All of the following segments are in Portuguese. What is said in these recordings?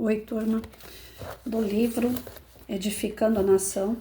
Oi, turma, do livro Edificando a Nação,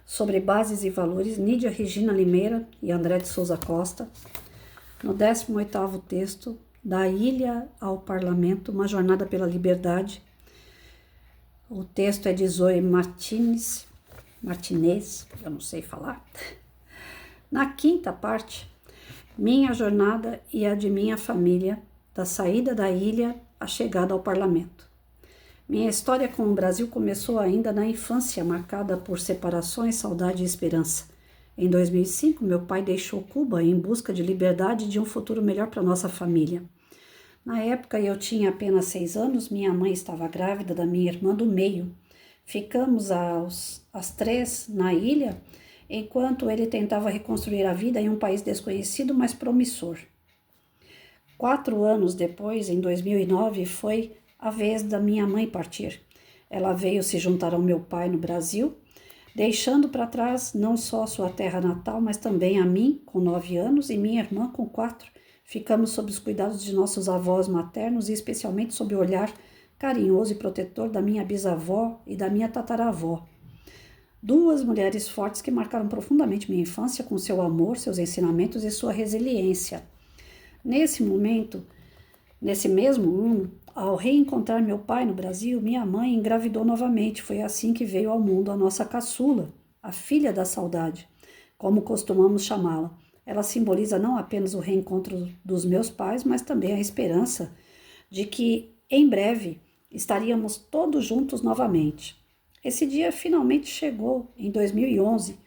sobre bases e valores, Nídia Regina Limeira e André de Souza Costa, no 18º texto, Da Ilha ao Parlamento, uma jornada pela liberdade. O texto é de Zoe Martinez, eu não sei falar. Na quinta parte, minha jornada e a de minha família, da saída da ilha à chegada ao parlamento. Minha história com o Brasil começou ainda na infância, marcada por separações, saudade e esperança. Em 2005, meu pai deixou Cuba em busca de liberdade e de um futuro melhor para nossa família. Na época, eu tinha apenas 6 anos, minha mãe estava grávida da minha irmã do meio. Ficamos às 3 na ilha, enquanto ele tentava reconstruir a vida em um país desconhecido, mas promissor. 4 anos depois, em 2009, foi a vez da minha mãe partir. Ela veio se juntar ao meu pai no Brasil, deixando para trás não só sua terra natal, mas também a mim, com 9 anos, e minha irmã, com 4. Ficamos sob os cuidados de nossos avós maternos e especialmente sob o olhar carinhoso e protetor da minha bisavó e da minha tataravó. 2 mulheres fortes que marcaram profundamente minha infância com seu amor, seus ensinamentos e sua resiliência. Nesse mesmo ano, ao reencontrar meu pai no Brasil, minha mãe engravidou novamente. Foi assim que veio ao mundo a nossa caçula, a filha da saudade, como costumamos chamá-la. Ela simboliza não apenas o reencontro dos meus pais, mas também a esperança de que, em breve, estaríamos todos juntos novamente. Esse dia finalmente chegou, em 2011.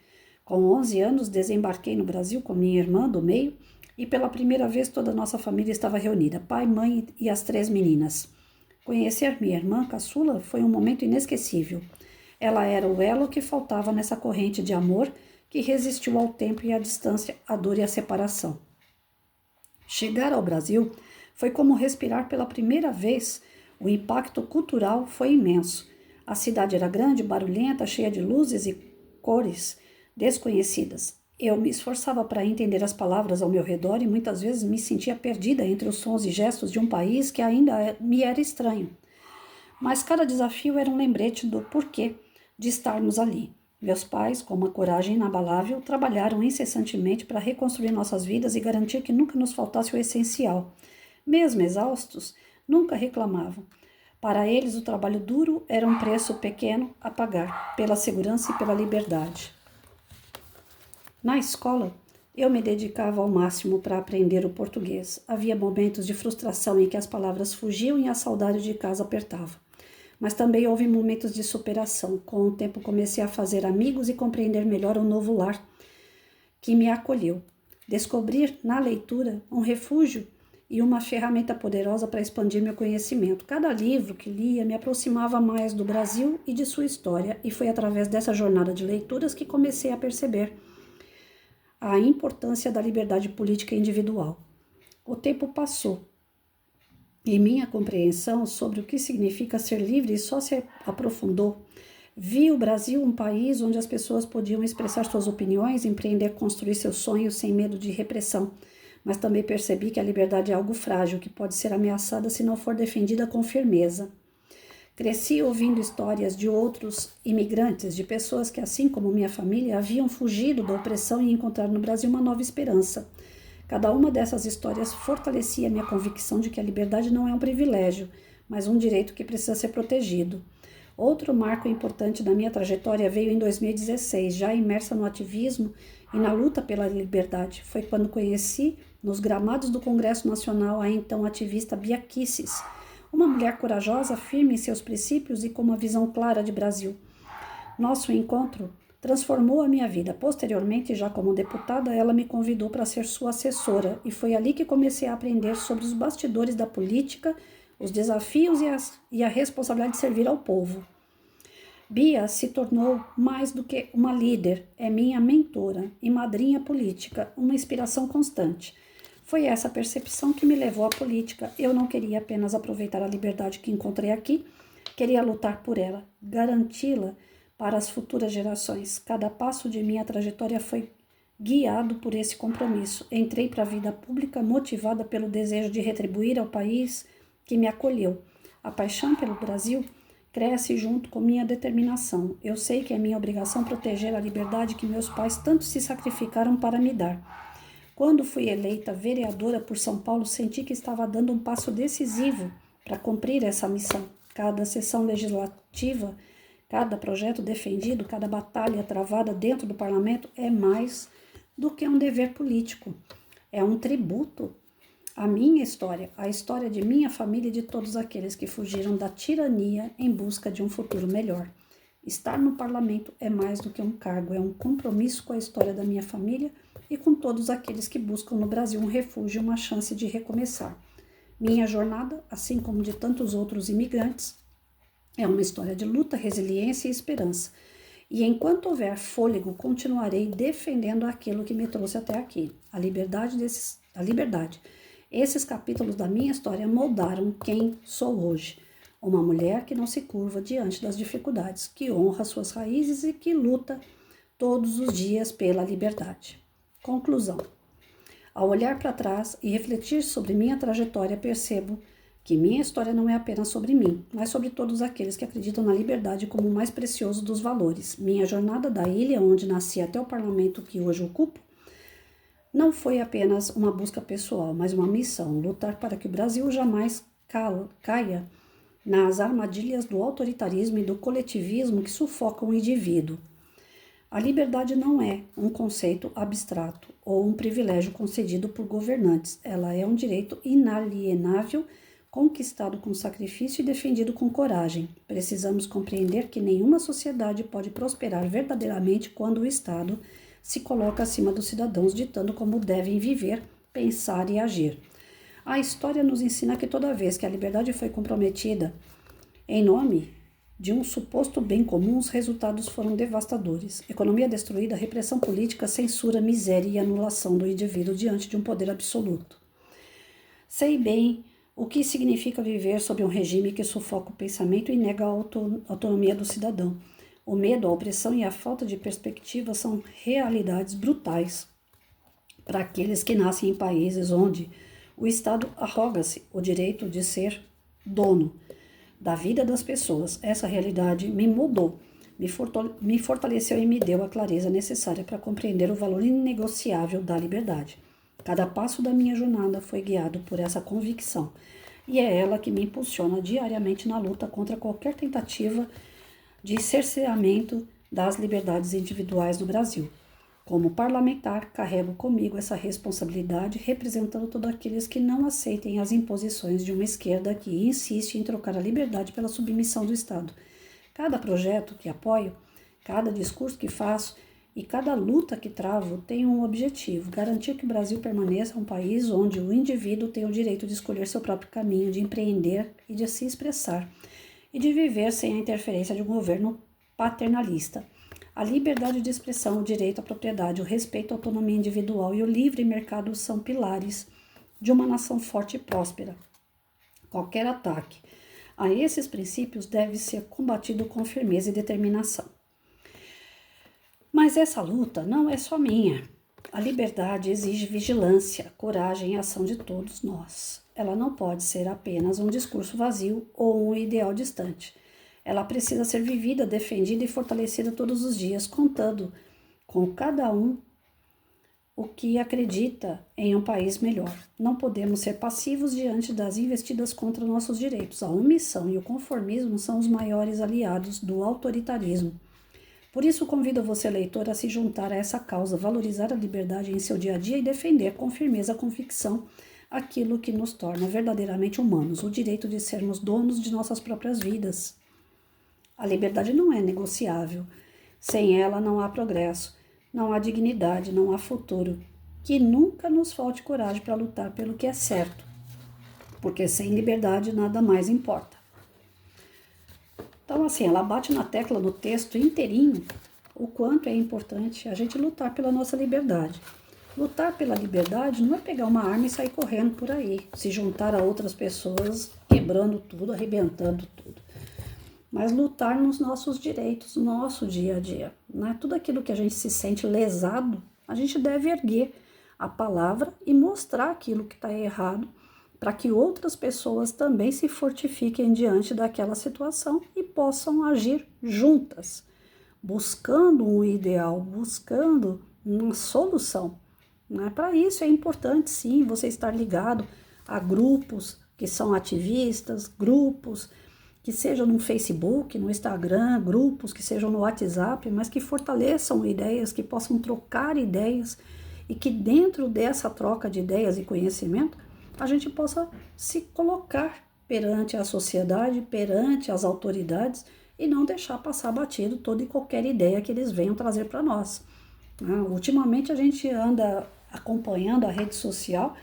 Com 11 anos, desembarquei no Brasil com minha irmã do meio e pela primeira vez toda a nossa família estava reunida, pai, mãe e as 3 meninas. Conhecer minha irmã caçula foi um momento inesquecível. Ela era o elo que faltava nessa corrente de amor que resistiu ao tempo e à distância, à dor e à separação. Chegar ao Brasil foi como respirar pela primeira vez. O impacto cultural foi imenso. A cidade era grande, barulhenta, cheia de luzes e cores desconhecidas. Eu me esforçava para entender as palavras ao meu redor e muitas vezes me sentia perdida entre os sons e gestos de um país que ainda me era estranho. Mas cada desafio era um lembrete do porquê de estarmos ali. Meus pais, com uma coragem inabalável, trabalharam incessantemente para reconstruir nossas vidas e garantir que nunca nos faltasse o essencial. Mesmo exaustos, nunca reclamavam. Para eles, o trabalho duro era um preço pequeno a pagar, pela segurança e pela liberdade. Na escola, eu me dedicava ao máximo para aprender o português. Havia momentos de frustração em que as palavras fugiam e a saudade de casa apertava. Mas também houve momentos de superação. Com o tempo comecei a fazer amigos e compreender melhor o novo lar que me acolheu. Descobrir na leitura um refúgio e uma ferramenta poderosa para expandir meu conhecimento. Cada livro que lia me aproximava mais do Brasil e de sua história, e foi através dessa jornada de leituras que comecei a perceber a importância da liberdade política individual. O tempo passou e minha compreensão sobre o que significa ser livre só se aprofundou. Vi o Brasil um país onde as pessoas podiam expressar suas opiniões, empreender, construir seus sonhos sem medo de repressão. Mas também percebi que a liberdade é algo frágil, que pode ser ameaçada se não for defendida com firmeza. Cresci ouvindo histórias de outros imigrantes, de pessoas que, assim como minha família, haviam fugido da opressão e encontraram no Brasil uma nova esperança. Cada uma dessas histórias fortalecia minha convicção de que a liberdade não é um privilégio, mas um direito que precisa ser protegido. Outro marco importante da minha trajetória veio em 2016, já imersa no ativismo e na luta pela liberdade. Foi quando conheci, nos gramados do Congresso Nacional, a então ativista Bia Kicis, uma mulher corajosa, firme em seus princípios e com uma visão clara de Brasil. Nosso encontro transformou a minha vida. Posteriormente, já como deputada, ela me convidou para ser sua assessora e foi ali que comecei a aprender sobre os bastidores da política, os desafios e a responsabilidade de servir ao povo. Bia se tornou mais do que uma líder, é minha mentora e madrinha política, uma inspiração constante. Foi essa percepção que me levou à política. Eu não queria apenas aproveitar a liberdade que encontrei aqui, queria lutar por ela, garanti-la para as futuras gerações. Cada passo de minha trajetória foi guiado por esse compromisso. Entrei para a vida pública motivada pelo desejo de retribuir ao país que me acolheu, A paixão pelo Brasil cresce junto com minha determinação. Eu sei que é minha obrigação proteger a liberdade que meus pais tanto se sacrificaram para me dar. Quando fui eleita vereadora por São Paulo, senti que estava dando um passo decisivo para cumprir essa missão. Cada sessão legislativa, cada projeto defendido, cada batalha travada dentro do parlamento é mais do que um dever político. É um tributo à minha história, à história de minha família e de todos aqueles que fugiram da tirania em busca de um futuro melhor. Estar no parlamento é mais do que um cargo, é um compromisso com a história da minha família e com todos aqueles que buscam no Brasil um refúgio e uma chance de recomeçar. Minha jornada, assim como de tantos outros imigrantes, é uma história de luta, resiliência e esperança. E enquanto houver fôlego, continuarei defendendo aquilo que me trouxe até aqui, a liberdade. Esses capítulos da minha história moldaram quem sou hoje. Uma mulher que não se curva diante das dificuldades, que honra suas raízes e que luta todos os dias pela liberdade. Conclusão. Ao olhar para trás e refletir sobre minha trajetória, percebo que minha história não é apenas sobre mim, mas sobre todos aqueles que acreditam na liberdade como o mais precioso dos valores. Minha jornada da ilha onde nasci até o parlamento que hoje ocupo não foi apenas uma busca pessoal, mas uma missão, lutar para que o Brasil jamais caia nas armadilhas do autoritarismo e do coletivismo que sufocam o indivíduo. A liberdade não é um conceito abstrato ou um privilégio concedido por governantes. Ela é um direito inalienável, conquistado com sacrifício e defendido com coragem. Precisamos compreender que nenhuma sociedade pode prosperar verdadeiramente quando o Estado se coloca acima dos cidadãos, ditando como devem viver, pensar e agir. A história nos ensina que toda vez que a liberdade foi comprometida em nome de um suposto bem comum, os resultados foram devastadores. Economia destruída, repressão política, censura, miséria e anulação do indivíduo diante de um poder absoluto. Sei bem o que significa viver sob um regime que sufoca o pensamento e nega a autonomia do cidadão. O medo, a opressão e a falta de perspectiva são realidades brutais para aqueles que nascem em países onde o Estado arroga-se o direito de ser dono da vida das pessoas. Essa realidade me mudou, me fortaleceu e me deu a clareza necessária para compreender o valor inegociável da liberdade. Cada passo da minha jornada foi guiado por essa convicção, e é ela que me impulsiona diariamente na luta contra qualquer tentativa de cerceamento das liberdades individuais no Brasil. Como parlamentar, carrego comigo essa responsabilidade, representando todos aqueles que não aceitem as imposições de uma esquerda que insiste em trocar a liberdade pela submissão do Estado. Cada projeto que apoio, cada discurso que faço e cada luta que travo tem um objetivo: garantir que o Brasil permaneça um país onde o indivíduo tem o direito de escolher seu próprio caminho, de empreender e de se expressar, e de viver sem a interferência de um governo paternalista. A liberdade de expressão, o direito à propriedade, o respeito à autonomia individual e o livre mercado são pilares de uma nação forte e próspera. Qualquer ataque a esses princípios deve ser combatido com firmeza e determinação. Mas essa luta não é só minha. A liberdade exige vigilância, coragem e ação de todos nós. Ela não pode ser apenas um discurso vazio ou um ideal distante. Ela precisa ser vivida, defendida e fortalecida todos os dias, contando com cada um o que acredita em um país melhor. Não podemos ser passivos diante das investidas contra nossos direitos. A omissão e o conformismo são os maiores aliados do autoritarismo. Por isso, convido você, leitor, a se juntar a essa causa, valorizar a liberdade em seu dia a dia e defender com firmeza a convicção aquilo que nos torna verdadeiramente humanos, o direito de sermos donos de nossas próprias vidas. A liberdade não é negociável. Sem ela não há progresso, não há dignidade, não há futuro. Que nunca nos falte coragem para lutar pelo que é certo, porque sem liberdade nada mais importa. Então, assim, ela bate na tecla no texto inteirinho o quanto é importante a gente lutar pela nossa liberdade. Lutar pela liberdade não é pegar uma arma e sair correndo por aí, se juntar a outras pessoas, quebrando tudo, arrebentando tudo. Mas lutar nos nossos direitos, no nosso dia a dia. Né? Tudo aquilo que a gente se sente lesado, a gente deve erguer a palavra e mostrar aquilo que está errado para que outras pessoas também se fortifiquem diante daquela situação e possam agir juntas, buscando um ideal, buscando uma solução. Né? Para isso é importante, sim, você estar ligado a grupos que são ativistas, grupos que sejam no Facebook, no Instagram, grupos que sejam no WhatsApp, mas que fortaleçam ideias, que possam trocar ideias e que dentro dessa troca de ideias e conhecimento a gente possa se colocar perante a sociedade, perante as autoridades e não deixar passar batido toda e qualquer ideia que eles venham trazer para nós. Ultimamente a gente anda acompanhando a rede social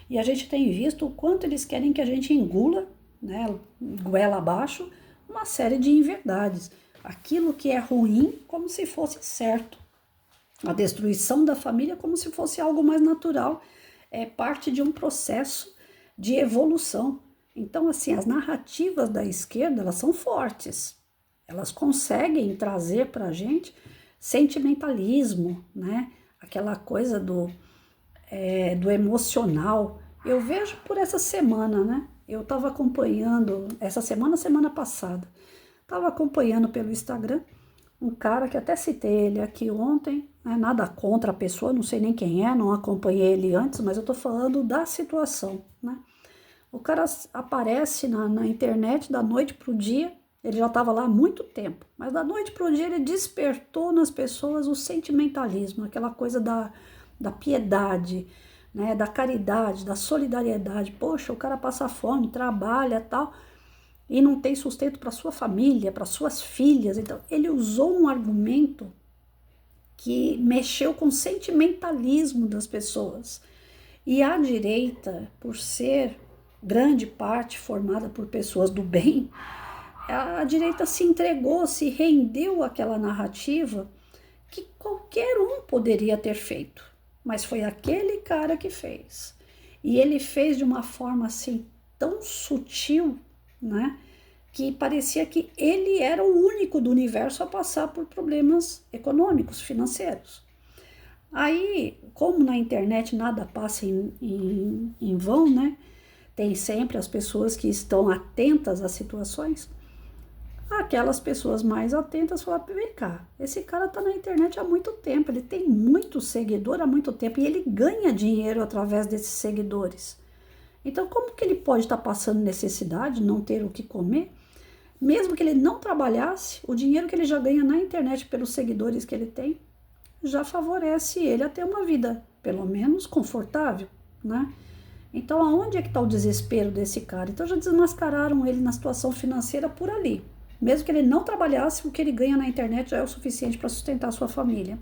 e a gente tem visto o quanto eles querem que a gente engula, né, goela abaixo, uma série de inverdades. Aquilo que é ruim como se fosse certo. A destruição da família como se fosse algo mais natural. É parte de um processo de evolução. Então, assim, as narrativas da esquerda, elas são fortes. Elas conseguem trazer para a gente sentimentalismo, né? Aquela coisa do emocional. Eu vejo por essa semana, né? Eu estava acompanhando, essa semana passada, estava acompanhando pelo Instagram um cara que até citei ele aqui ontem, né? Nada contra a pessoa, não sei nem quem é, não acompanhei ele antes, mas eu tô falando da situação, né? O cara aparece na internet da noite pro dia, ele já estava lá há muito tempo, mas da noite pro dia ele despertou nas pessoas o sentimentalismo, aquela coisa da piedade, né, da caridade, da solidariedade. Poxa, o cara passa fome, trabalha tal, e não tem sustento para sua família, para suas filhas. Então, ele usou um argumento que mexeu com o sentimentalismo das pessoas. E a direita, por ser grande parte formada por pessoas do bem, a direita se entregou, se rendeu àquela narrativa que qualquer um poderia ter feito, mas foi aquele cara que fez. E ele fez de uma forma assim tão sutil, né, que parecia que ele era o único do universo a passar por problemas econômicos, financeiros. Aí, como na internet nada passa em vão, né, tem sempre as pessoas que estão atentas às situações. Aquelas pessoas mais atentas falaram, vem cá, esse cara tá na internet há muito tempo, ele tem muito seguidor há muito tempo e ele ganha dinheiro através desses seguidores. Então, como que ele pode estar passando necessidade, não ter o que comer? Mesmo que ele não trabalhasse, o dinheiro que ele já ganha na internet pelos seguidores que ele tem, já favorece ele a ter uma vida, pelo menos, confortável, né? Então, aonde é que está o desespero desse cara? Então, já desmascararam ele na situação financeira por ali. Mesmo que ele não trabalhasse, o que ele ganha na internet já é o suficiente para sustentar a sua família.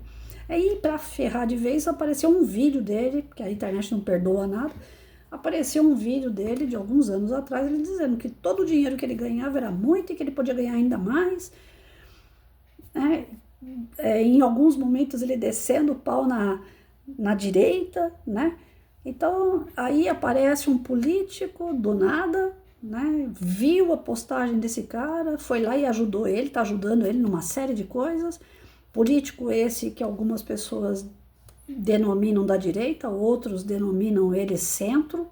Aí, para ferrar de vez, apareceu um vídeo dele, porque a internet não perdoa nada, apareceu um vídeo dele de alguns anos atrás, ele dizendo que todo o dinheiro que ele ganhava era muito e que ele podia ganhar ainda mais. Em alguns momentos ele descendo o pau na direita, né? Então, aí aparece um político do nada, né? Viu a postagem desse cara, foi lá e ajudou ele, tá ajudando ele numa série de coisas. Político esse que algumas pessoas denominam da direita, outros denominam ele centro.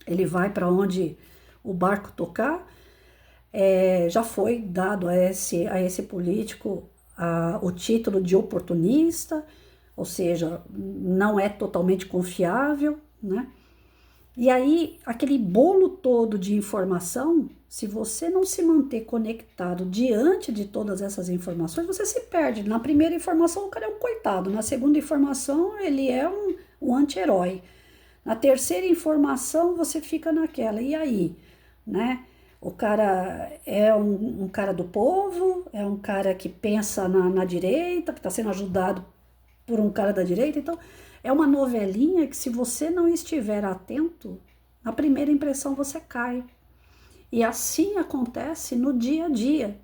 Ele vai para onde o barco tocar. Já foi dado a esse político o título de oportunista, ou seja, não é totalmente confiável, né? E aí, aquele bolo todo de informação, se você não se manter conectado diante de todas essas informações, você se perde. Na primeira informação, o cara é um coitado. Na segunda informação, ele é um anti-herói. Na terceira informação, você fica naquela. E aí, né? O cara é um cara do povo, é um cara que pensa na direita, que está sendo ajudado por um cara da direita. Então, é uma novelinha que, se você não estiver atento, na primeira impressão você cai. E assim acontece no dia a dia.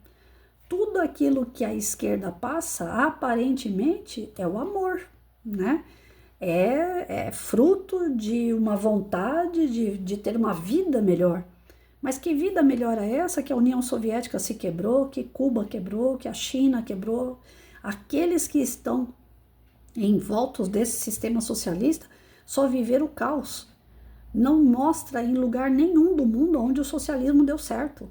Tudo aquilo que a esquerda passa, aparentemente, é o amor, né? É fruto de uma vontade de ter uma vida melhor. Mas que vida melhor é essa que a União Soviética se quebrou, que Cuba quebrou, que a China quebrou? Aqueles que estão envoltos desse sistema socialista só viveram o caos. não mostra em lugar nenhum do mundo onde o socialismo deu certo.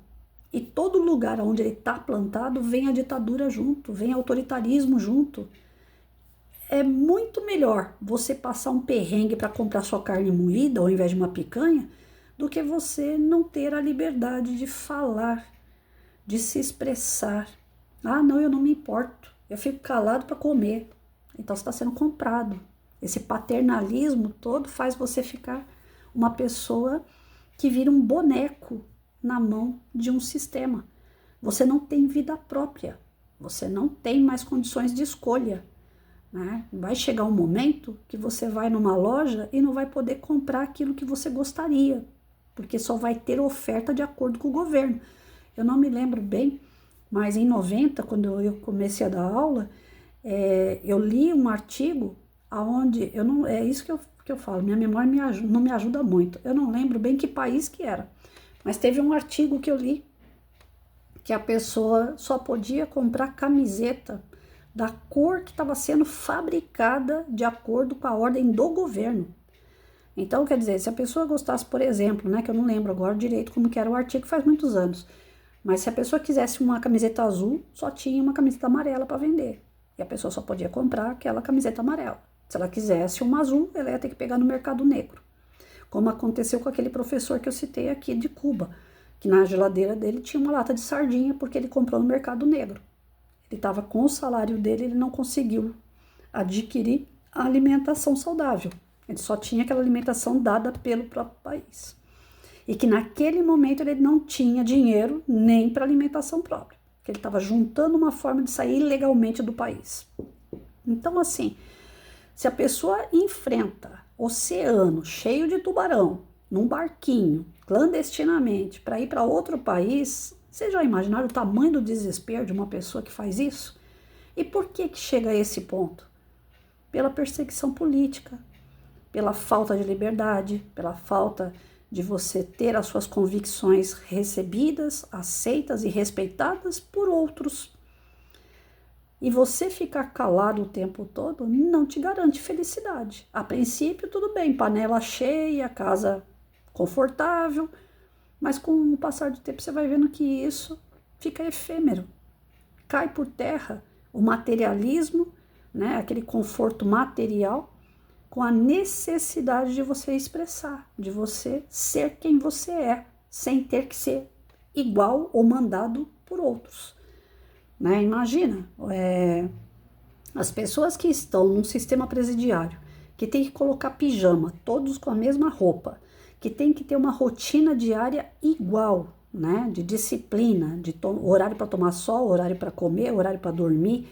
E todo lugar onde ele está plantado vem a ditadura junto, vem autoritarismo junto. É muito melhor você passar um perrengue para comprar sua carne moída ao invés de uma picanha do que você não ter a liberdade de falar, de se expressar. Ah, não, eu não me importo, eu fico calado para comer. Então você está sendo comprado. Esse paternalismo todo faz você ficar uma pessoa que vira um boneco na mão de um sistema. Você não tem vida própria, você não tem mais condições de escolha. Né? Vai chegar um momento que você vai numa loja e não vai poder comprar aquilo que você gostaria, porque só vai ter oferta de acordo com o governo. Eu não me lembro bem, mas em 90, quando eu comecei a dar aula, eu li um artigo onde, é isso que eu falo, minha memória não me ajuda muito, eu não lembro bem que país que era, mas teve um artigo que eu li, que a pessoa só podia comprar camiseta da cor que estava sendo fabricada de acordo com a ordem do governo. Então, quer dizer, se a pessoa gostasse, por exemplo, né, que eu não lembro agora direito como que era o artigo, faz muitos anos, mas se a pessoa quisesse uma camiseta azul, só tinha uma camiseta amarela para vender. E a pessoa só podia comprar aquela camiseta amarela. Se ela quisesse uma azul, ela ia ter que pegar no mercado negro. Como aconteceu com aquele professor que eu citei aqui de Cuba, que na geladeira dele tinha uma lata de sardinha porque ele comprou no mercado negro. Ele estava com o salário dele, ele não conseguiu adquirir a alimentação saudável. Ele só tinha aquela alimentação dada pelo próprio país. E que naquele momento ele não tinha dinheiro nem para alimentação própria. Que ele estava juntando uma forma de sair ilegalmente do país. Então, assim, se a pessoa enfrenta oceano cheio de tubarão, num barquinho, clandestinamente, para ir para outro país, vocês já imaginaram o tamanho do desespero de uma pessoa que faz isso? E por que chega a esse ponto? Pela perseguição política, pela falta de liberdade, pela falta de você ter as suas convicções recebidas, aceitas e respeitadas por outros. E você ficar calado o tempo todo não te garante felicidade. A princípio, tudo bem, panela cheia, casa confortável, mas com o passar do tempo você vai vendo que isso fica efêmero. Cai por terra o materialismo, né, aquele conforto material, com a necessidade de você expressar, de você ser quem você é, sem ter que ser igual ou mandado por outros. Né? Imagina, as pessoas que estão num sistema presidiário, que tem que colocar pijama, todos com a mesma roupa, que tem que ter uma rotina diária igual, né? De disciplina, de horário para tomar sol, horário para comer, horário para dormir.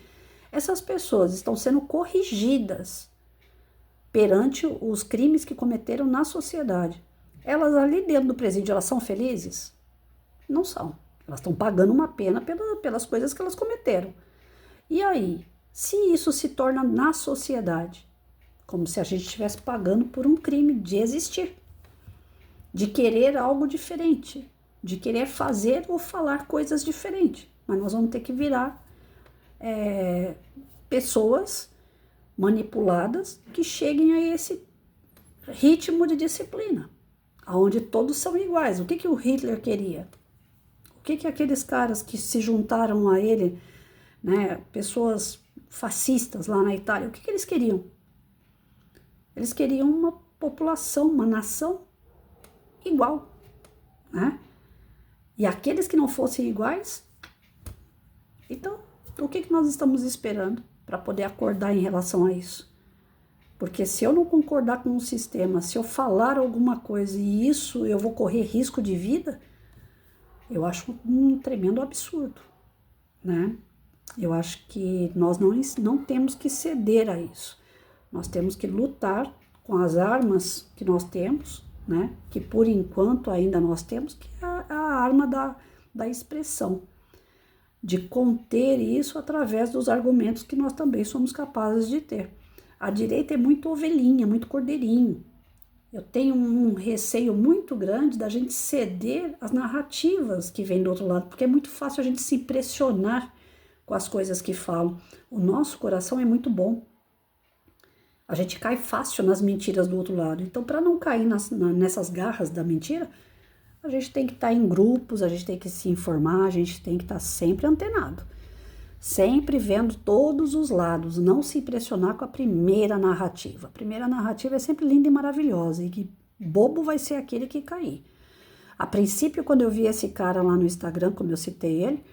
Essas pessoas estão sendo corrigidas perante os crimes que cometeram na sociedade. Elas ali dentro do presídio, elas são felizes? Não são. Elas estão pagando uma pena pelas coisas que elas cometeram. E aí, se isso se torna na sociedade, como se a gente estivesse pagando por um crime de existir, de querer algo diferente, de querer fazer ou falar coisas diferentes. Mas nós vamos ter que virar pessoas manipuladas que cheguem a esse ritmo de disciplina, onde todos são iguais. O que o Hitler queria? O que aqueles caras que se juntaram a ele, né, pessoas fascistas lá na Itália, o que eles queriam? Eles queriam uma população, uma nação igual, né? E aqueles que não fossem iguais, então, o que nós estamos esperando para poder acordar em relação a isso? Porque se eu não concordar com o sistema, se eu falar alguma coisa e isso eu vou correr risco de vida, eu acho um tremendo absurdo, né? Eu acho que nós não temos que ceder a isso. Nós temos que lutar com as armas que nós temos, né? Que por enquanto ainda nós temos, que é a arma da expressão, de conter isso através dos argumentos que nós também somos capazes de ter. A direita é muito ovelhinha, muito cordeirinho. Eu tenho um receio muito grande da gente ceder às narrativas que vêm do outro lado, porque é muito fácil a gente se impressionar com as coisas que falam. O nosso coração é muito bom. A gente cai fácil nas mentiras do outro lado. Então, para não cair nessas garras da mentira, a gente tem que estar em grupos, a gente tem que se informar, a gente tem que estar sempre antenado. Sempre vendo todos os lados, não se impressionar com a primeira narrativa. A primeira narrativa é sempre linda e maravilhosa, e que bobo vai ser aquele que cair. A princípio, quando eu vi esse cara lá no Instagram, como eu citei ele,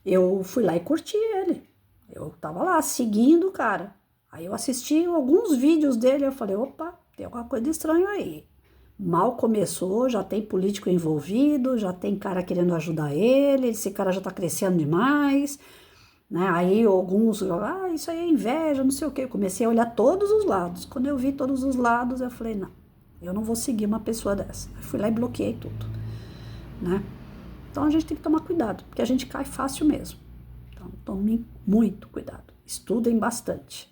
eu fui lá e curti ele. Eu tava lá seguindo o cara. Aí eu assisti alguns vídeos dele, eu falei, opa, tem alguma coisa de estranho aí. Mal começou, já tem político envolvido, já tem cara querendo ajudar ele, esse cara já tá crescendo demais, né? Aí alguns, isso aí é inveja, não sei o quê. Eu comecei a olhar todos os lados. Quando eu vi todos os lados, eu falei, não, eu não vou seguir uma pessoa dessa. Eu fui lá e bloqueei tudo, né? Então a gente tem que tomar cuidado, porque a gente cai fácil mesmo. Então tome muito cuidado, estudem bastante.